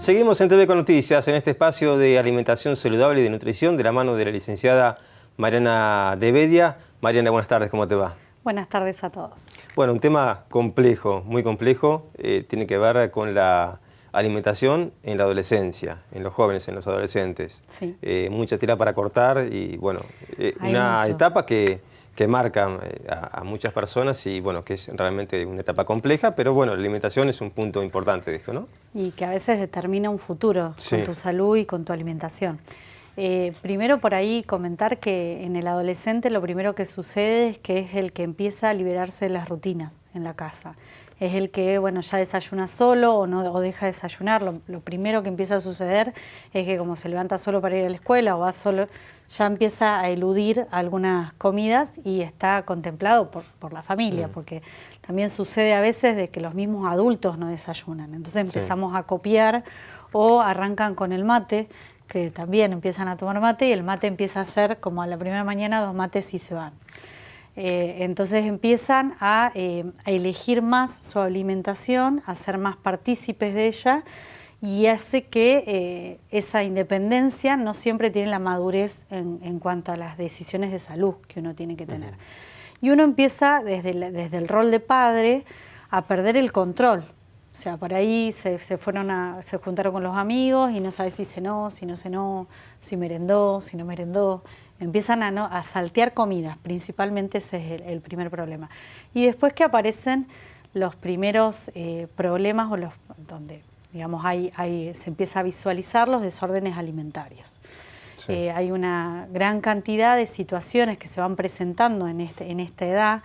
Seguimos en TV con Noticias, en este espacio de alimentación saludable y de nutrición, de la mano de la licenciada Mariana De Bedia. Mariana, buenas tardes, ¿cómo te va? Buenas tardes a todos. Bueno, un tema complejo, muy complejo, tiene que ver con la alimentación en la adolescencia, en los jóvenes, en los adolescentes. Sí. Mucha tela para cortar y bueno, una etapa que marca a muchas personas y bueno, que es realmente una etapa compleja, pero bueno, la alimentación es un punto importante de esto, ¿no? Y que a veces determina un futuro con tu salud y con tu alimentación. Primero por ahí comentar que en el adolescente lo primero que sucede es que es el que empieza a liberarse de las rutinas en la casa. Es el que, bueno, ya desayuna solo o deja de desayunar. Lo primero que empieza a suceder es que como se levanta solo para ir a la escuela o va solo, ya empieza a eludir algunas comidas y está contemplado por la familia, porque también sucede a veces de que los mismos adultos no desayunan. Entonces empezamos a copiar o arrancan con el mate, que también empiezan a tomar mate y el mate empieza a ser como a la primera mañana 2 mates y se van. Entonces empiezan a elegir más su alimentación, a ser más partícipes de ella y hace que esa independencia no siempre tiene la madurez en cuanto a las decisiones de salud que uno tiene que tener. Y uno empieza desde el rol de padre a perder el control. O sea, por ahí se juntaron con los amigos y no sabe si cenó, si no cenó, si merendó, si no merendó. Empiezan a saltear comidas, principalmente ese es el primer problema. Y después que aparecen los primeros problemas o donde digamos, se empieza a visualizar los desórdenes alimentarios. Sí. Hay una gran cantidad de situaciones que se van presentando en esta edad.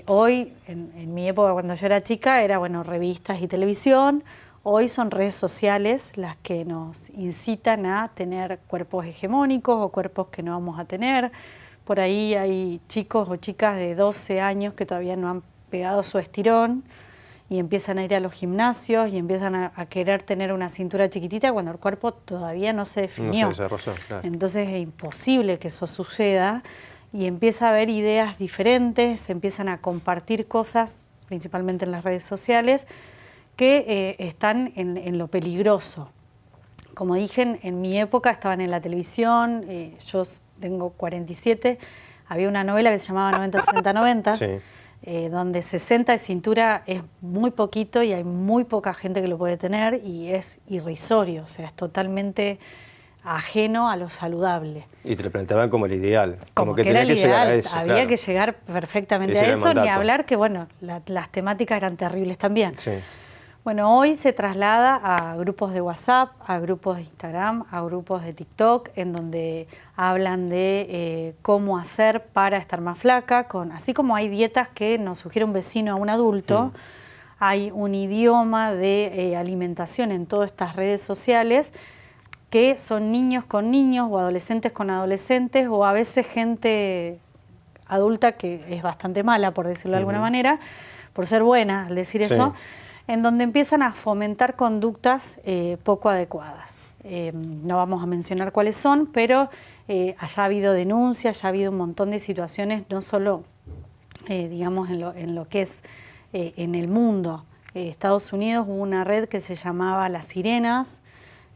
Hoy, en mi época cuando yo era chica, era bueno, revistas y televisión. Hoy son redes sociales las que nos incitan a tener cuerpos hegemónicos o cuerpos que no vamos a tener. Por ahí hay chicos o chicas de 12 años que todavía no han pegado su estirón y empiezan a ir a los gimnasios y empiezan a querer tener una cintura chiquitita cuando el cuerpo todavía no se definió. No se desarrolló, claro. Entonces es imposible que eso suceda y empieza a haber ideas diferentes, se empiezan a compartir cosas, principalmente en las redes sociales, que están en lo peligroso. Como dije, en mi época estaban en la televisión, yo tengo 47, había una novela que se llamaba 90, 60, 90, sí. Donde 60 de cintura es muy poquito y hay muy poca gente que lo puede tener y es irrisorio, o sea, es totalmente ajeno a lo saludable. Y te lo planteaban como el ideal. Como que era el ideal, había que llegar perfectamente a eso, ni hablar que, bueno, las temáticas eran terribles también. Sí. Bueno, hoy se traslada a grupos de WhatsApp, a grupos de Instagram, a grupos de TikTok, en donde hablan de cómo hacer para estar más flaca, así como hay dietas que nos sugiere un vecino a un adulto, hay un idioma de alimentación en todas estas redes sociales que son niños con niños o adolescentes con adolescentes o a veces gente adulta que es bastante mala, por decirlo de alguna manera, por ser buena al decir eso, en donde empiezan a fomentar conductas poco adecuadas. No vamos a mencionar cuáles son, pero haya habido denuncias, haya habido un montón de situaciones, no solo digamos en lo que es en el mundo. Estados Unidos hubo una red que se llamaba Las Sirenas,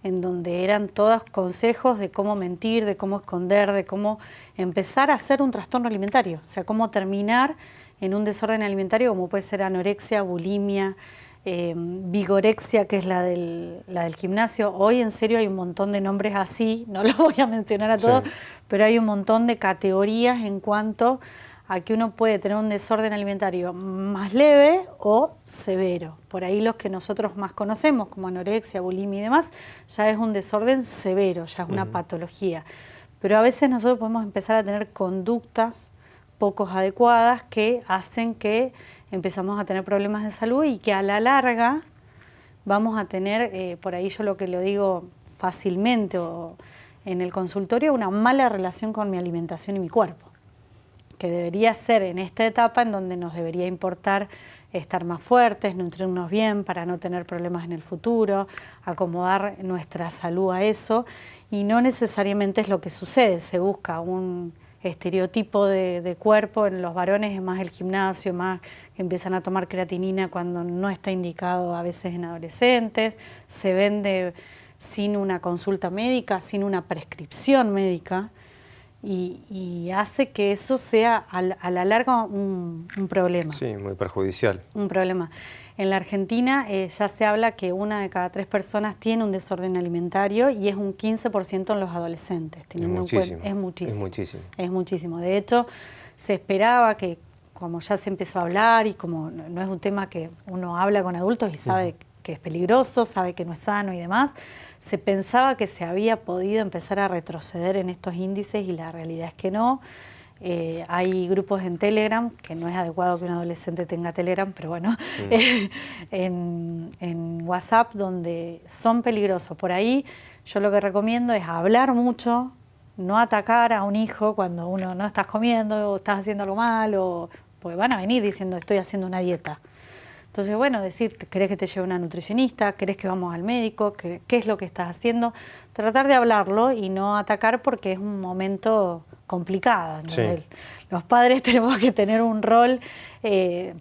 en donde eran todos consejos de cómo mentir, de cómo esconder, de cómo empezar a hacer un trastorno alimentario, o sea, cómo terminar en un desorden alimentario como puede ser anorexia, bulimia, vigorexia, que es la del gimnasio. Hoy en serio hay un montón de nombres así, no los voy a mencionar a todos, pero hay un montón de categorías en cuanto a que uno puede tener un desorden alimentario más leve o severo. Por ahí los que nosotros más conocemos, como anorexia, bulimia y demás, ya es un desorden severo, ya es una patología. Pero a veces nosotros podemos empezar a tener conductas poco adecuadas que hacen que empezamos a tener problemas de salud y que a la larga vamos a tener, por ahí yo lo que lo digo fácilmente o en el consultorio, una mala relación con mi alimentación y mi cuerpo, que debería ser en esta etapa en donde nos debería importar estar más fuertes, nutrirnos bien para no tener problemas en el futuro, acomodar nuestra salud a eso, y no necesariamente es lo que sucede. Se busca un estereotipo de cuerpo. En los varones es más el gimnasio, más que empiezan a tomar creatinina cuando no está indicado a veces en adolescentes. Se vende sin una consulta médica, sin una prescripción médica, y hace que eso sea a la larga un problema. Sí, muy perjudicial. Un problema. En la Argentina ya se habla que 1 de cada 3 personas tiene un desorden alimentario y es un 15% en los adolescentes. Teniendo es muchísimo. Es muchísimo. Es muchísimo. Es muchísimo. De hecho, se esperaba que, como ya se empezó a hablar y como no es un tema que uno habla con adultos y sabe que es peligroso, sabe que no es sano y demás, se pensaba que se había podido empezar a retroceder en estos índices y la realidad es que no. Hay grupos en Telegram, que no es adecuado que un adolescente tenga Telegram, pero bueno, en WhatsApp, donde son peligrosos. Por ahí yo lo que recomiendo es hablar mucho, no atacar a un hijo cuando uno no estás comiendo o estás haciendo algo mal, porque van a venir diciendo estoy haciendo una dieta. Entonces, bueno, decir, ¿querés que te lleve una nutricionista? ¿Querés que vamos al médico? ¿Qué es lo que estás haciendo? Tratar de hablarlo y no atacar porque es un momento complicado. Sí. Los padres tenemos que tener un rol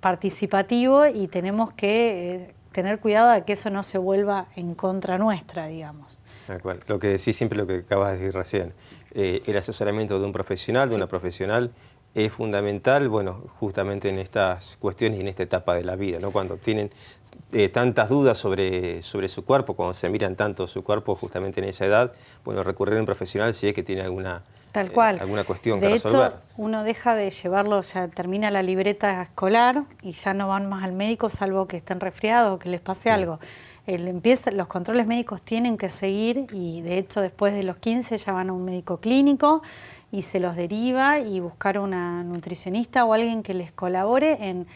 participativo y tenemos que tener cuidado de que eso no se vuelva en contra nuestra, digamos. Tal cual. Lo que decís siempre, lo que acabas de decir recién, el asesoramiento de un profesional, de una profesional, es fundamental, bueno, justamente en estas cuestiones y en esta etapa de la vida, ¿no? Cuando tienen tantas dudas sobre su cuerpo, cuando se miran tanto su cuerpo justamente en esa edad, bueno, recurrir a un profesional si es que tiene alguna cuestión que resolver. De hecho, uno deja de llevarlo, ya termina la libreta escolar y ya no van más al médico salvo que estén resfriados o que les pase algo. Los controles médicos tienen que seguir y de hecho después de los 15 ya van a un médico clínico y se los deriva y buscar una nutricionista o alguien que les colabore en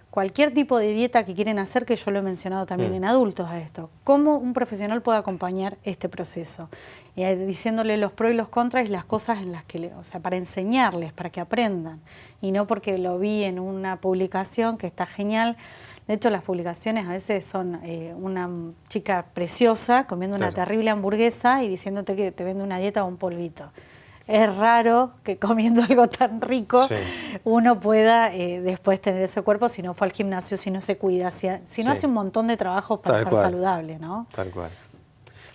cualquier tipo de dieta que quieren hacer, que yo lo he mencionado también en adultos a esto. ¿Cómo un profesional puede acompañar este proceso? Diciéndole los pros y los contras y las cosas en las que, o sea, para enseñarles, para que aprendan. Y no porque lo vi en una publicación que está genial. De hecho, las publicaciones a veces son una chica preciosa comiendo una terrible hamburguesa y diciéndote que te vende una dieta o un polvito. Es raro que comiendo algo tan rico uno pueda después tener ese cuerpo si no fue al gimnasio, si no se cuida, si no hace un montón de trabajos para estar saludable, ¿no? Tal cual.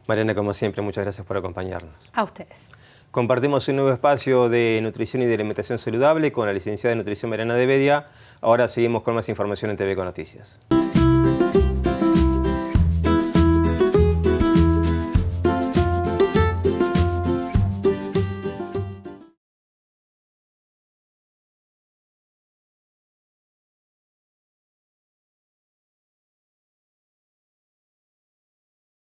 Mariana, como siempre, muchas gracias por acompañarnos. A ustedes. Compartimos un nuevo espacio de nutrición y de alimentación saludable con la licenciada de nutrición Mariana de Bedia. Ahora seguimos con más información en TV con Noticias.